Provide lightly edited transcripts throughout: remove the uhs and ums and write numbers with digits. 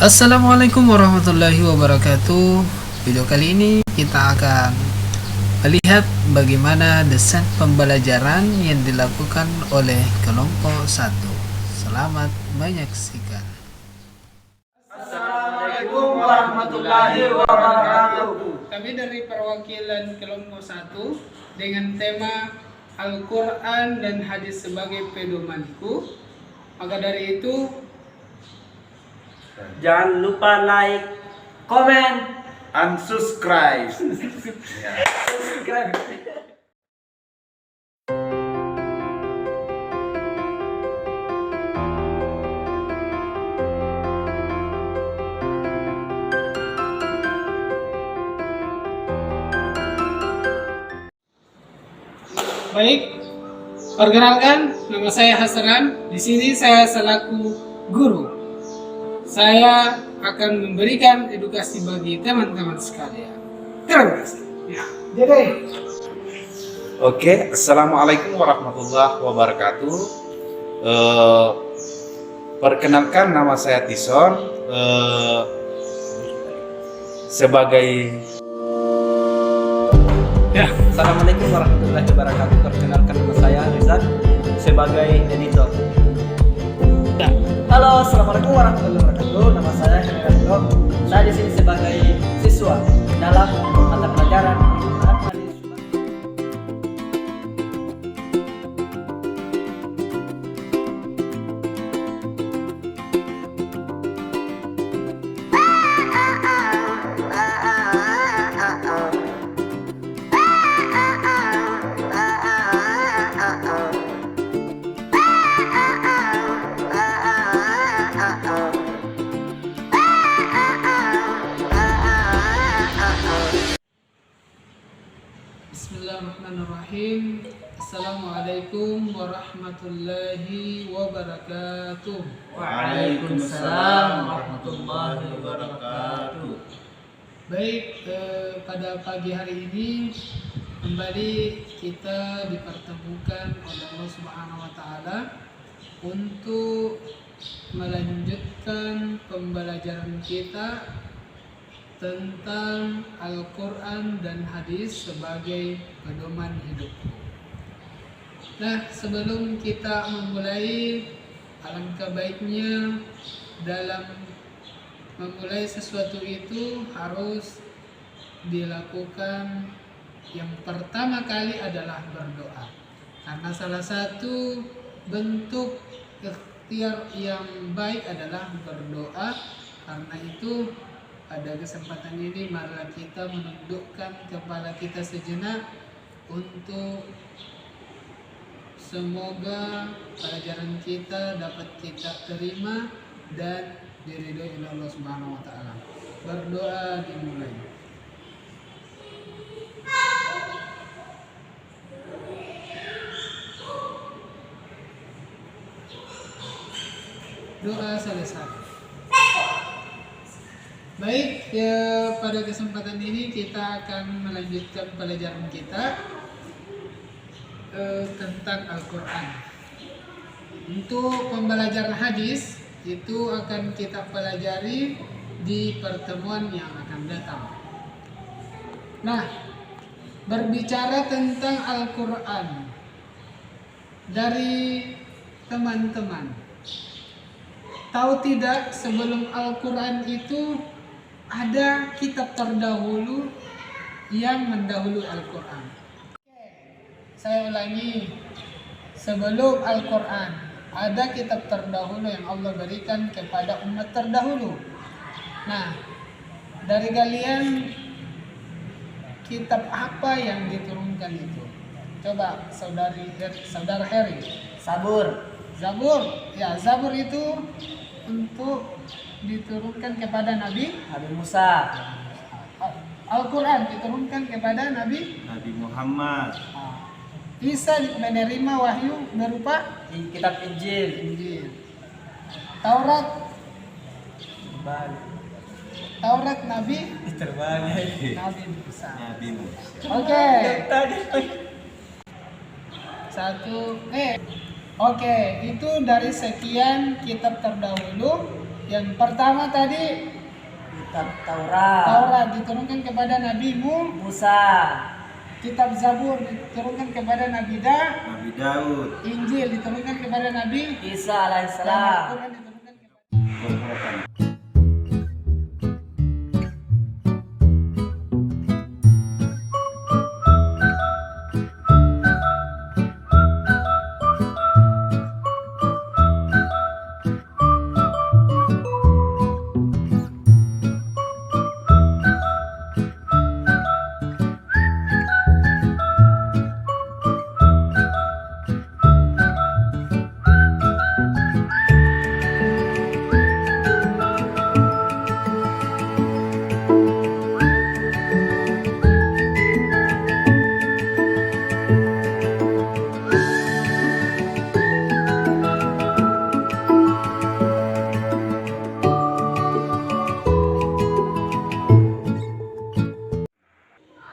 Assalamualaikum warahmatullahi wabarakatuh. Video kali ini kita akan melihat bagaimana desain pembelajaran yang dilakukan oleh kelompok 1. Selamat menyaksikan. Assalamualaikum warahmatullahi wabarakatuh. Kami dari perwakilan kelompok 1 dengan tema Al-Quran dan Hadis sebagai pedomanku. Maka dari itu, Jangan lupa like, komen, Unsubscribe. subscribe. baik, perkenalkan, nama saya Hasanan. Di sini saya selaku guru. Saya akan memberikan edukasi bagi teman-teman sekalian. Terima kasih. Ya, jadi Oke, assalamualaikum warahmatullahi wabarakatuh. Perkenalkan, nama saya Tison. Sebagai Assalamualaikum warahmatullahi wabarakatuh. Perkenalkan nama saya Rizal sebagai editor. Halo, assalamualaikum warahmatullahi wabarakatuh. Nama saya Henry. Saya di sini sebagai siswa dalam mata pelajaran Al-Quran Hadis. Bismillahirrahmanirrahim. Assalamualaikum warahmatullahi wabarakatuh. Waalaikumsalam warahmatullahi wabarakatuh. Baik, pada pagi hari ini kembali kita dipertemukan oleh Allah Subhanahu wa taala untuk melanjutkan pembelajaran kita tentang Al-Quran dan Hadis sebagai pedoman hidupku. Nah, sebelum kita memulai, alangkah baiknya dalam memulai sesuatu itu harus dilakukan yang pertama kali adalah berdoa. Karena salah satu bentuk ikhtiar yang baik adalah berdoa. Karena itu pada kesempatan ini marilah kita menundukkan kepala kita sejenak untuk semoga pelajaran kita dapat kita terima dan diridhoi oleh Allah Subhanahu wa taala. Berdoa dimulai. Doa selesai. Baik, pada kesempatan ini kita akan melanjutkan pelajaran kita tentang Al-Quran. Untuk pembelajaran hadis itu akan kita pelajari di pertemuan yang akan datang. Nah, berbicara tentang Al-Quran dari teman-teman, tahu tidak sebelum Al-Quran itu ada kitab terdahulu yang mendahului Al-Quran. Saya ulangi, sebelum Al-Quran ada kitab terdahulu yang Allah berikan kepada umat terdahulu. Nah, dari kalian kitab apa yang diturunkan itu? Coba saudara Heri. Sabur. Zabur. Ya, Zabur itu untuk diturunkan kepada Nabi Musa. Al-Quran diturunkan kepada Nabi Muhammad. Isa menerima wahyu berupa Kitab Injil. Injil. Taurat Nabi Terbanyak. Nabi Musa. Nabi Musa. Oke. Oke, itu dari sekian kitab terdahulu Yang pertama tadi Kitab Taurat, Taurat diturunkan kepada Nabi Musa, Kitab Zabur diturunkan kepada Nabi Nabi Daud. Injil diturunkan kepada Nabi Isa dan alaihissalam. Al-Quran diturunkan kepada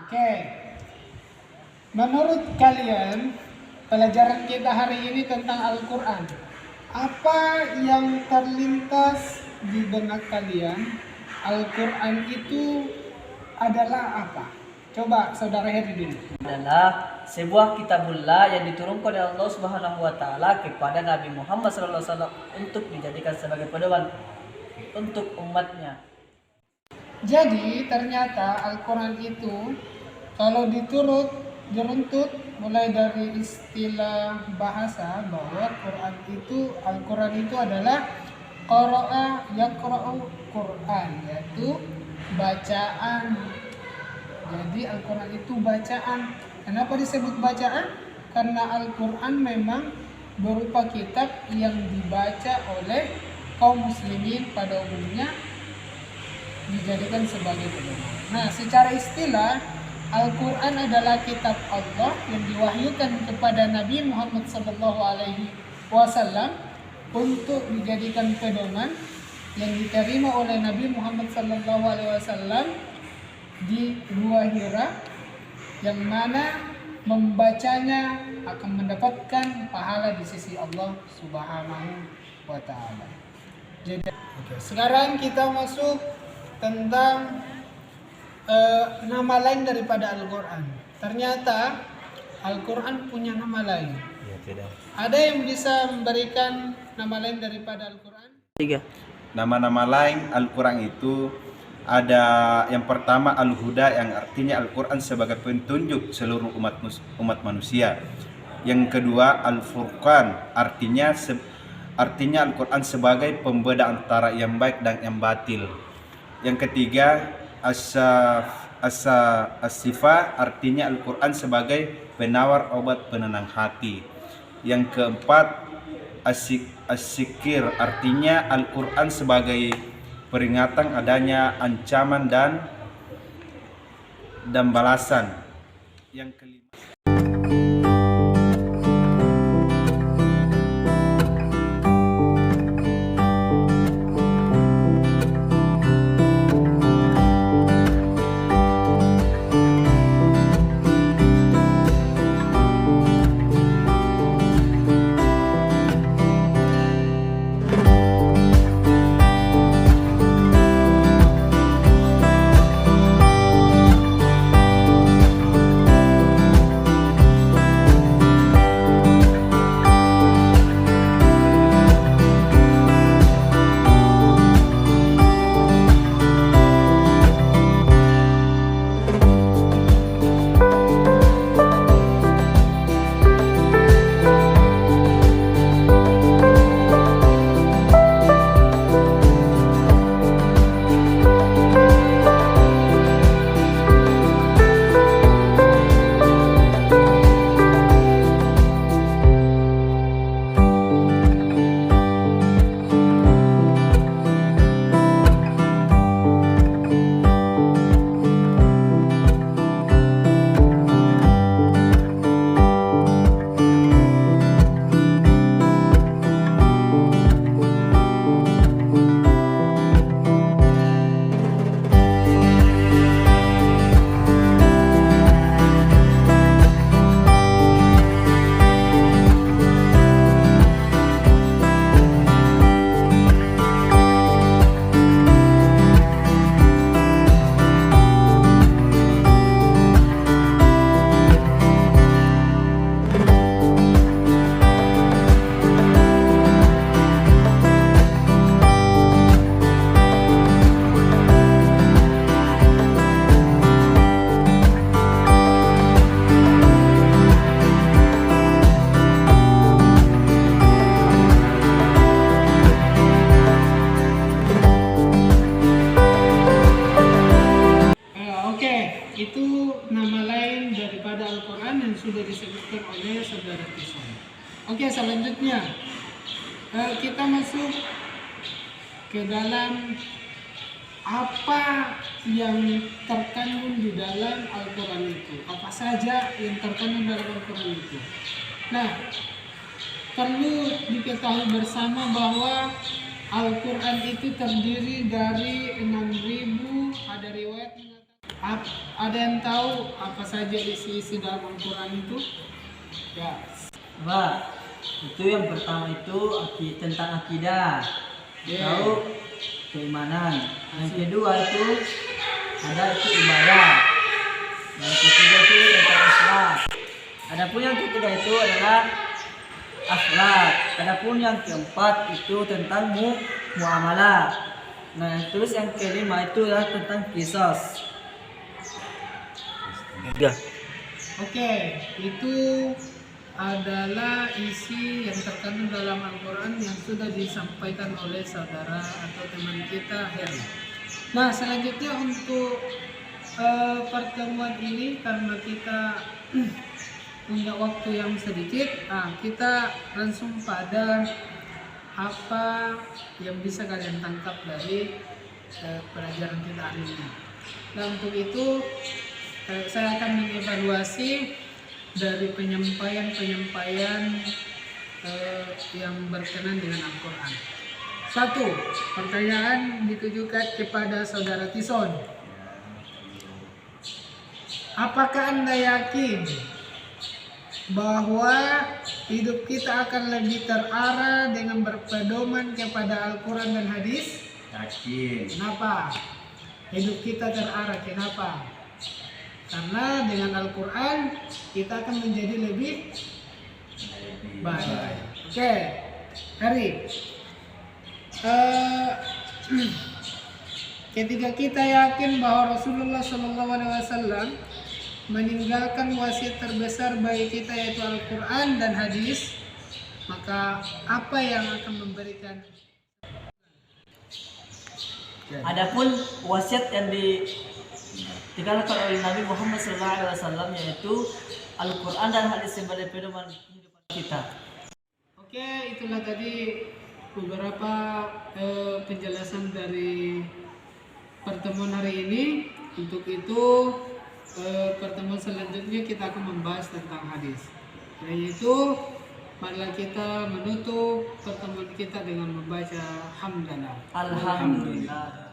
Oke. Menurut kalian, pelajaran kita hari ini tentang Al-Quran. Apa yang terlintas di benak kalian? Al-Quran itu adalah apa? Coba saudara Heri dulu. Adalah sebuah kitabullah yang diturunkan oleh Allah Subhanahu wa taala kepada Nabi Muhammad SAW untuk dijadikan sebagai pedoman untuk umatnya. Jadi ternyata Al-Quran itu kalau diruntut mulai dari istilah bahasa bahwa Al-Quran itu adalah qara'a yaqra'u Quran, yaitu bacaan. Jadi Al-Quran itu bacaan. Kenapa disebut bacaan? Karena Al-Quran memang berupa kitab yang dibaca oleh kaum muslimin pada umumnya, dijadikan sebagai pedoman. Nah, secara istilah Al-Quran adalah kitab Allah yang diwahyukan kepada Nabi Muhammad SAW untuk dijadikan pedoman yang diterima oleh Nabi Muhammad SAW di Gua Hira, yang mana membacanya akan mendapatkan pahala di sisi Allah Subhanahu wa Ta'ala. Jadi, sekarang kita masuk tentang nama lain daripada Al-Quran. Ternyata Al-Quran punya nama lain. Ya, tidak. Ada yang bisa memberikan nama lain daripada Al-Quran? 3. Nama-nama lain Al-Quran itu ada yang pertama Al-Huda yang artinya Al-Quran sebagai petunjuk seluruh umat manusia. Yang kedua Al-Furqan artinya Al-Quran sebagai pembeda antara yang baik dan yang batil. Yang ketiga As-Sifa artinya Al-Quran sebagai penawar obat penenang hati. Yang keempat As-Sikir artinya Al-Quran sebagai peringatan adanya ancaman dan balasan. Yang kelima sudah disebutkan oleh saudara Tison. Oke, selanjutnya kita masuk ke dalam apa yang terkandung di dalam Al-Quran itu. Apa saja yang terkandung dalam Al-Quran itu. Nah, perlu diketahui bersama bahwa Al-Quran itu terdiri dari 6.000, ada riwayat mengatakan. Ada yang tahu apa saja isi dalam Al-Quran itu? Ya. Pak, itu yang pertama itu tentang akidah. Tahu keimanan. Yang kedua itu ada itu ibadah. Yang ketiga itu tentang akhlak. Adapun yang ketiga itu adalah akhlak. Adapun yang keempat itu tentang muamalah. Nah, terus yang kelima itu adalah tentang qisas. Oke, itu adalah isi yang terkandung dalam Al-Quran yang sudah disampaikan oleh saudara atau teman kita Heri. Nah, selanjutnya untuk pertemuan ini, karena kita punya waktu yang sedikit, kita langsung pada apa yang bisa kalian tangkap dari pelajaran kita hari ini. Nah, untuk itu saya akan mengevaluasi dari penyampaian yang berkenan dengan Al-Quran. 1. Pertanyaan ditujukan kepada saudara Tison. Apakah Anda yakin bahwa hidup kita akan lebih terarah dengan berpedoman kepada Al-Quran dan hadis? Yakin. Kenapa? Hidup kita terarah, kenapa? Karena dengan Al-Quran kita akan menjadi lebih baik. Oke, Hari. Ketika kita yakin bahwa Rasulullah SAW meninggalkan wasiat terbesar bagi kita yaitu Al-Quran dan hadis, maka apa yang akan memberikan? Adapun wasiat yang ditinggalkan oleh Nabi Muhammad SAW yaitu Al-Quran dan hadis sebagai pedoman kehidupan kita. Oke, itulah tadi beberapa penjelasan dari pertemuan hari ini. Untuk itu pertemuan selanjutnya kita akan membahas tentang hadis. Oleh itu, marilah kita menutup pertemuan kita dengan membaca hamdalah. Alhamdulillah.